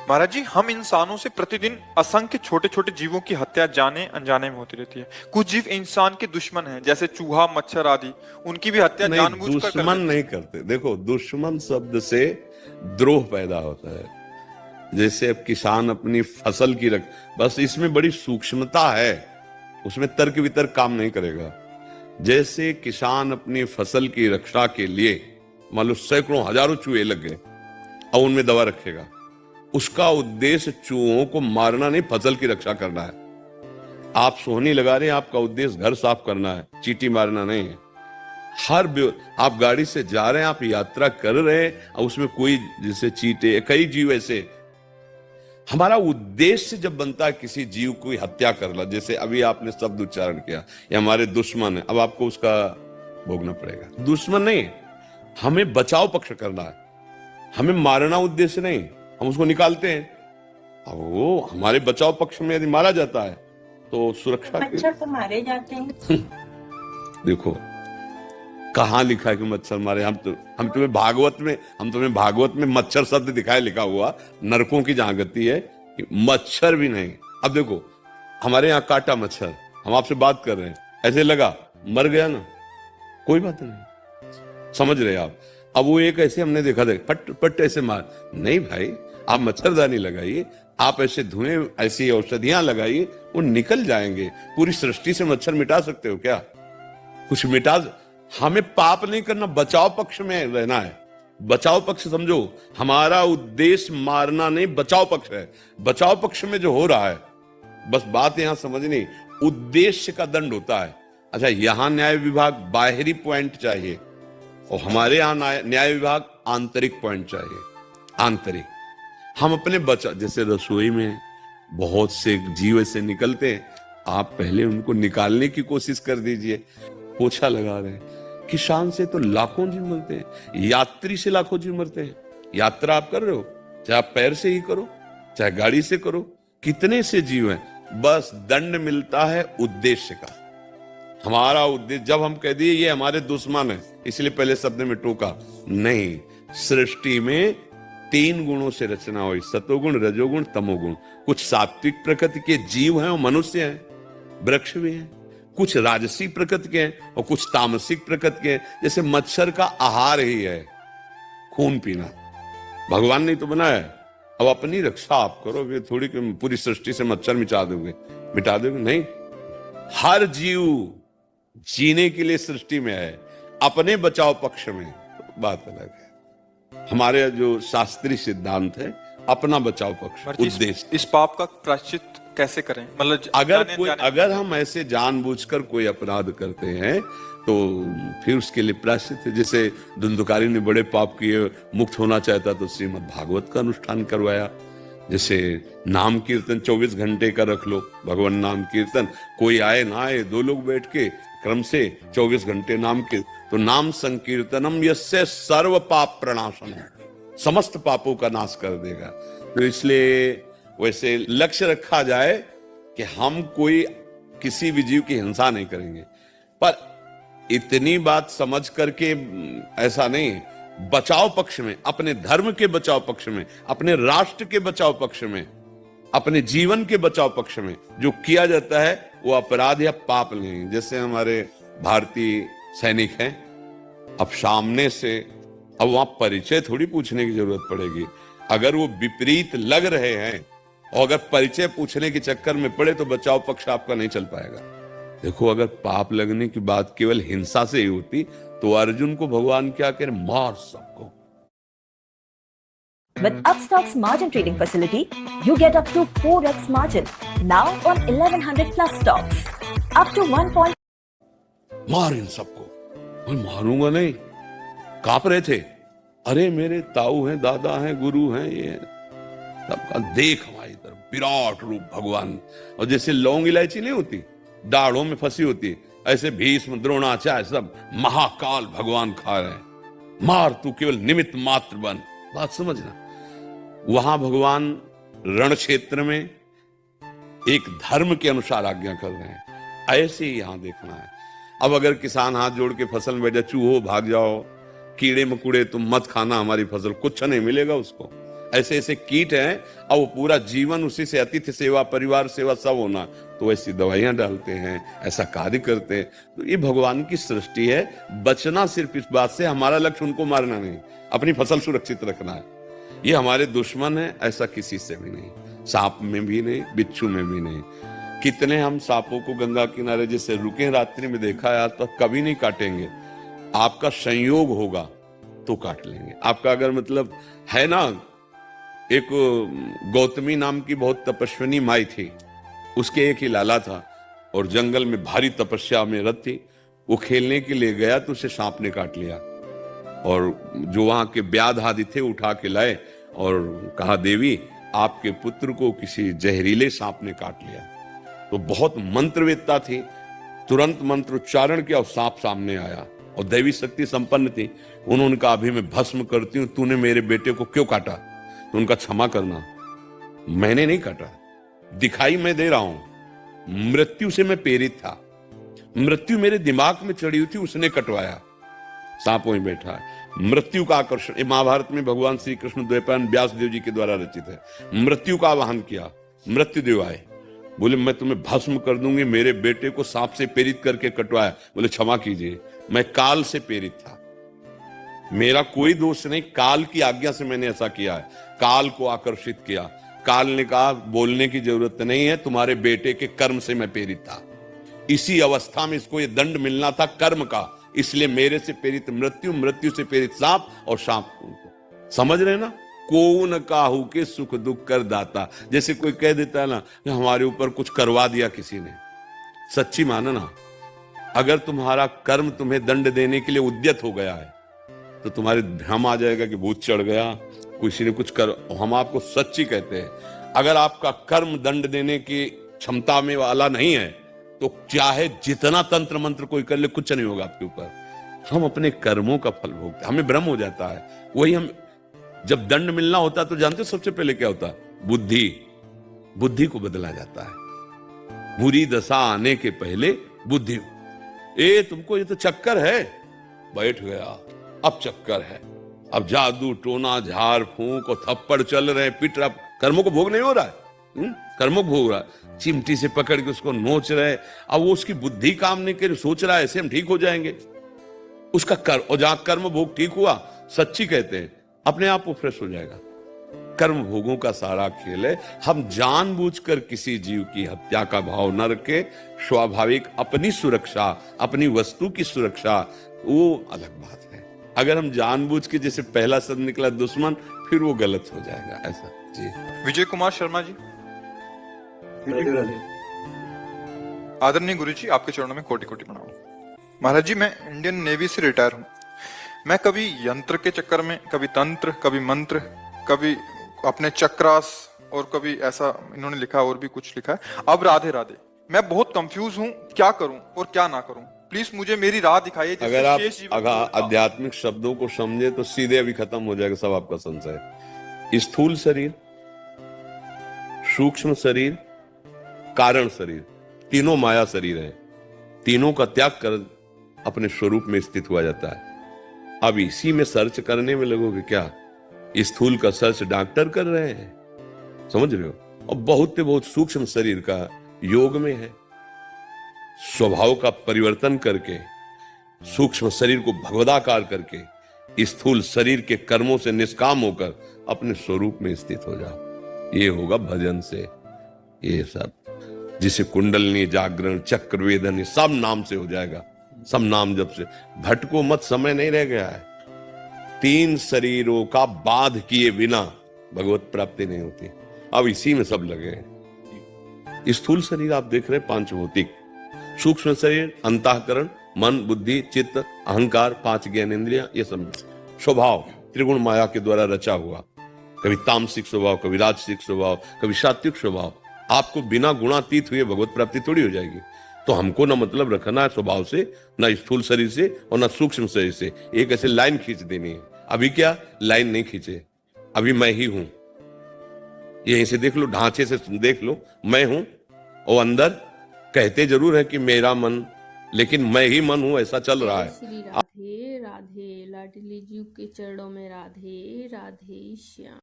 महाराज जी, हम इंसानों से प्रतिदिन असंख्य छोटे छोटे जीवों की हत्या जाने अनजाने में होती रहती है। कुछ जीव इंसान के दुश्मन हैं, जैसे चूहा, मच्छर आदि। उनकी भी हत्या नहीं, जानबूझकर कर दुश्मन देते नहीं करते। देखो, दुश्मन शब्द से द्रोह पैदा होता है। जैसे अब किसान अपनी फसल की बस इसमें बड़ी सूक्ष्मता है, उसमें तर्क वितर्क काम नहीं करेगा। जैसे किसान अपनी फसल की रक्षा के लिए मान लो सैकड़ों हजारों चूहे लग गए और उनमें दवा रखेगा, उसका उद्देश्य चूहों को मारना नहीं, फसल की रक्षा करना है। आप सोहनी लगा रहे हैं, आपका उद्देश्य घर साफ करना है, चींटी मारना नहीं है। आप गाड़ी से जा रहे हैं, आप यात्रा कर रहे हैं और उसमें कोई जैसे चींटे, कई जीव ऐसे, हमारा उद्देश्य जब बनता है किसी जीव की हत्या करना, जैसे अभी आपने शब्द उच्चारण किया, ये हमारे दुश्मन है, अब आपको उसका भोगना पड़ेगा। दुश्मन नहीं, हमें बचाव पक्ष करना है, हमें मारना उद्देश्य नहीं, हम उसको निकालते हैं। अब वो हमारे बचाव पक्ष में यदि मारा जाता है तो सुरक्षा मच्छर तो मारे जाते हैं। देखो कहाँ लिखा है कि मच्छर मारे? हम तुम्हें भागवत में मच्छर शब्द दिखाए लिखा हुआ, नरकों की जहां गति है कि मच्छर भी नहीं। अब देखो हमारे यहाँ काटा मच्छर, हम आपसे बात कर रहे हैं, ऐसे लगा मर गया ना, कोई बात नहीं, समझ रहे आप। अब वो एक ऐसे हमने देखा पट पट ऐसे मार, नहीं भाई, आप मच्छरदानी लगाइए, आप ऐसे धुएं, ऐसी औषधियां लगाइए, वो निकल जाएंगे। पूरी सृष्टि से मच्छर मिटा सकते हो क्या? कुछ मिटा, हमें पाप नहीं करना, बचाव पक्ष में रहना है। बचाव पक्ष समझो, हमारा उद्देश्य मारना नहीं, बचाव पक्ष है। बचाव पक्ष में जो हो रहा है, बस बात यहां समझनी, उद्देश्य का दंड होता है। अच्छा, यहां न्याय विभाग बाहरी पॉइंट चाहिए और हमारे यहां न्याय विभाग आंतरिक पॉइंट चाहिए। आंतरिक, हम अपने बचा, जैसे रसोई में बहुत से जीव ऐसे निकलते हैं, आप पहले उनको निकालने की कोशिश कर दीजिए। पोछा लगा रहे हैं, किसान से तो लाखों जीव मरते हैं, यात्री से लाखों जीव मरते हैं। यात्रा आप कर रहे हो, चाहे आप पैर से ही करो, चाहे गाड़ी से करो, कितने से जीव हैं। बस दंड मिलता है उद्देश्य का। हमारा उद्देश्य, जब हम कह दिए ये हमारे दुश्मन है, इसलिए पहले शब्द में टोका नहीं। सृष्टि में 3 गुणों से रचना हुई, सतोगुण, रजोगुण, तमोगुण। कुछ सात्विक प्रकृति के जीव हैं और मनुष्य हैं, वृक्ष भी हैं। कुछ राजसी प्रकृति के हैं और कुछ तामसिक प्रकृति के हैं। जैसे मच्छर का आहार ही है खून पीना, भगवान ने तो बनाया है। अब अपनी रक्षा आप करोगे, थोड़ी पूरी सृष्टि से मच्छर मिटा दोगे नहीं। हर जीव जीने के लिए सृष्टि में है, अपने बचाव पक्ष में तो बात अलग है। हमारे जो शास्त्रीय सिद्धांत है, अपना बचाव पक्ष, उद्देश्य। इस पाप का प्रायश्चित कैसे करें? मतलब अगर हम ऐसे जानबूझकर कोई अपराध करते हैं तो फिर उसके लिए प्रायश्चित है। जैसे धुंधुकारी ने बड़े पाप किए, मुक्त होना चाहता तो श्रीमद् भागवत का अनुष्ठान करवाया। जैसे नाम कीर्तन 24 घंटे का रख लो, भगवान नाम कीर्तन, कोई आए ना आए, 2 लोग बैठ के क्रम से 24 घंटे नाम के, तो नाम संकीर्तनम यस्य सर्व पाप प्रणाशन, समस्त पापों का नाश कर देगा। तो इसलिए वैसे लक्ष्य रखा जाए कि हम कोई किसी भी जीव की हिंसा नहीं करेंगे, पर इतनी बात समझ करके ऐसा नहीं, बचाव पक्ष में, अपने धर्म के बचाव पक्ष में, अपने राष्ट्र के बचाव पक्ष में, अपने जीवन के बचाव पक्ष में जो किया जाता है वो अपराध या पाप नहीं। जैसे हमारे भारतीय सैनिक हैं, अब सामने से, अब वहां परिचय थोड़ी पूछने की जरूरत पड़ेगी। अगर वो विपरीत लग रहे हैं और अगर परिचय पूछने के चक्कर में पड़े तो बचाव पक्ष आपका नहीं चल पाएगा। देखो, अगर पाप लगने की बात केवल हिंसा से ही होती तो अर्जुन को भगवान क्या कह रहे, मार सबको। With Upstox margin trading facility, you get up to 4x margin now on 1100 plus stocks. Up to 1. मार इन सबको। मैं मारूंगा नहीं, कांप रहे थे, अरे मेरे ताऊ हैं, दादा हैं, गुरु हैं, ये सबका देख हमारी तरफ विराट रूप भगवान। और जैसे लौंग इलायची नहीं होती, दाढ़ों में फंसी होती, ऐसे भीष्म, द्रोणाचार्य सब महाकाल भगवान खा रहे हैं। मार, तू केवल निमित्त मात्र बन। बात समझना, वहां भगवान रण क्षेत्र में एक धर्म के अनुसार आज्ञा कर रहे हैं, ऐसे ही यहां देखना है। अब अगर किसान हाथ जोड़ के फसल में बैठ जाए, चूहो भाग जाओ, कीड़े मकुड़े तुम मत खाना हमारी फसल, कुछ नहीं मिलेगा उसको। ऐसे ऐसे कीट हैं और वो पूरा जीवन उसी से अतिथि सेवा, परिवार सेवा सब होना, तो ऐसी दवाइयां डालते हैं, ऐसा कार्य करते हैं। तो ये भगवान की सृष्टि है। बचना सिर्फ इस बात से, हमारा लक्ष्य उनको मारना नहीं, अपनी फसल सुरक्षित रखना है। ये हमारे दुश्मन है, ऐसा किसी से भी नहीं, सांप में भी नहीं, बिच्छू में भी नहीं। कितने हम सांपों को गंगा किनारे जैसे रुके रात्रि में देखा यार, तो कभी नहीं काटेंगे। आपका संयोग होगा तो काट लेंगे। आपका अगर मतलब है ना, एक गौतमी नाम की बहुत तपस्विनी माई थी, उसके एक ही लाला था और जंगल में भारी तपस्या में रत थी। वो खेलने के लिए गया तो उसे सांप ने काट लिया, और जो वहां के व्याध आदि थे उठा के लाए और कहा, देवी आपके पुत्र को किसी जहरीले सांप ने काट लिया। तो बहुत मंत्रवेत्ता थी, तुरंत मंत्र उच्चारण किया और सांप सामने आया, और दैवी शक्ति संपन्न थी। उन्होंने कहा, अभी मैं भस्म करती हूं, तूने मेरे बेटे को क्यों काटा? तो उनका क्षमा करना, मैंने नहीं काटा, दिखाई मैं दे रहा हूं। मृत्यु से मैं प्रेरित था, मृत्यु मेरे दिमाग में चढ़ी हुई थी, उसने कटवाया। सांप वहीं बैठा है। मृत्यु का आकर्षण, ये महाभारत में भगवान श्री कृष्ण द्वैपायन व्यास देव जी के द्वारा रचित है। मृत्यु का आवाहन किया, मृत्यु देव आए, बोले मैं तुम्हें भस्म कर दूंगी, मेरे बेटे को सांप से प्रेरित करके कटवाया। बोले क्षमा कीजिए, मैं काल से प्रेरित था, मेरा कोई दोष नहीं, काल की आज्ञा से मैंने ऐसा किया है, काल को आकर्षित किया। काल ने कहा बोलने की जरूरत नहीं है, तुम्हारे बेटे के कर्म से मैं प्रेरित था, इसी अवस्था में इसको ये दंड मिलना था कर्म का, इसलिए मेरे से प्रेरित मृत्यु, मृत्यु से प्रेरित सांप, और सांप को समझ रहे ना, कौन काहू के सुख दुख कर दाता। जैसे कोई कह देता है ना कि हमारे ऊपर कुछ करवा दिया किसी ने, सच्ची मानना, अगर तुम्हारा कर्म तुम्हें दंड देने के लिए उद्यत हो गया है तो तुम्हारे भ्रम आ जाएगा कि भूत चढ़ गया, किसी ने कुछ कर। हम आपको सच्ची कहते हैं, अगर आपका कर्म दंड देने की क्षमता में वाला नहीं है तो चाहे जितना तंत्र मंत्र कोई कर ले, कुछ नहीं होगा आपके ऊपर। हम अपने कर्मों का फल भोगते, हमें भ्रम हो जाता है। वही हम जब दंड मिलना होता है तो जानते हो सबसे पहले क्या होता है? बुद्धि, बुद्धि को बदला जाता है। बुरी दशा आने के पहले बुद्धि, ए तुमको ये तो चक्कर है, बैठ गया, अब चक्कर है, अब जादू टोना झाड़ फूंक और थप्पड़ चल रहे, पिट रहा, कर्मों को भोग नहीं हो रहा है, कर्मों को भोग रहा है, चिमटी से पकड़ के उसको नोच रहे। अब वो उसकी बुद्धि काम नहीं कर, सोच रहा है ऐसे हम ठीक हो जाएंगे, उसका कर्म, और जहां कर्म भोग ठीक हुआ, सच्ची कहते हैं, अपने आप वो फ्रेश हो जाएगा। कर्म भोगों का सारा खेल है। हम जानबूझकर किसी जीव की हत्या का भाव न रखे, स्वाभाविक अपनी सुरक्षा, अपनी वस्तु की सुरक्षा, वो अलग बात है। अगर हम जानबूझ के, जैसे पहला शब्द निकला दुश्मन, फिर वो गलत हो जाएगा ऐसा। जी, विजय कुमार शर्मा जी। आदरणीय गुरु जी, आपके चरणों में कोटि कोटि प्रणाम। महाराज जी, मैं इंडियन नेवी से रिटायर हूँ। मैं कभी यंत्र के चक्कर में, कभी तंत्र, कभी मंत्र, कभी अपने चक्रास, और कभी ऐसा इन्होंने लिखा और भी कुछ लिखा है। अब राधे राधे, मैं बहुत कंफ्यूज हूँ, क्या करूँ और क्या ना करूँ, प्लीज मुझे मेरी राह दिखाइए। अगर आप आध्यात्मिक शब्दों को समझे तो सीधे अभी खत्म हो जाएगा सब आपका संशय। स्थूल शरीर, सूक्ष्म शरीर, कारण शरीर, तीनों माया शरीर है। तीनों का त्याग कर अपने स्वरूप में स्थित हुआ जाता है। अब इसी में सर्च करने में लगोगे क्या? स्थूल का सर्च डॉक्टर कर रहे हैं, समझ रहे हो? और बहुत सूक्ष्म शरीर का योग में है। स्वभाव का परिवर्तन करके, सूक्ष्म शरीर को भगवदाकार करके, स्थूल शरीर के कर्मों से निष्काम होकर अपने स्वरूप में स्थित हो जाओ। ये होगा भजन से। ये सब जिसे कुंडलनी, जागरण, चक्र, वेदन, सब नाम से हो जाएगा। सब नाम जब से, भटको मत, समय नहीं रह गया है। 3 शरीरों का बाध किए बिना भगवत प्राप्ति नहीं होती। अब इसी में सब लगे हैं। स्थूल शरीर आप देख रहे हैं, 5 भौतिक। सूक्ष्म शरीर, अंतःकरण, मन, बुद्धि, चित्त, अहंकार, 5 ज्ञानेंद्रियां, ये सब स्वभाव त्रिगुण माया के द्वारा रचा हुआ। कभी तामसिक स्वभाव, कभी राजसिक स्वभाव, कभी सात्विक स्वभाव। आपको बिना गुणातीत हुए भगवत प्राप्ति थोड़ी हो जाएगी। तो हमको ना मतलब रखना है स्वभाव से, ना स्थूल शरीर से और ना सूक्ष्म शरीर से। एक ऐसे लाइन खींच देनी है। अभी क्या लाइन नहीं खींचे, अभी मैं ही हूं। यहीं से देख लो, ढांचे से देख लो, मैं हूं, और अंदर कहते जरूर है कि मेरा मन, लेकिन मैं ही मन हूं, ऐसा चल रहा है। श्री राधे राधे, लाडली जीव के चरणों में राधे राधे श्याम।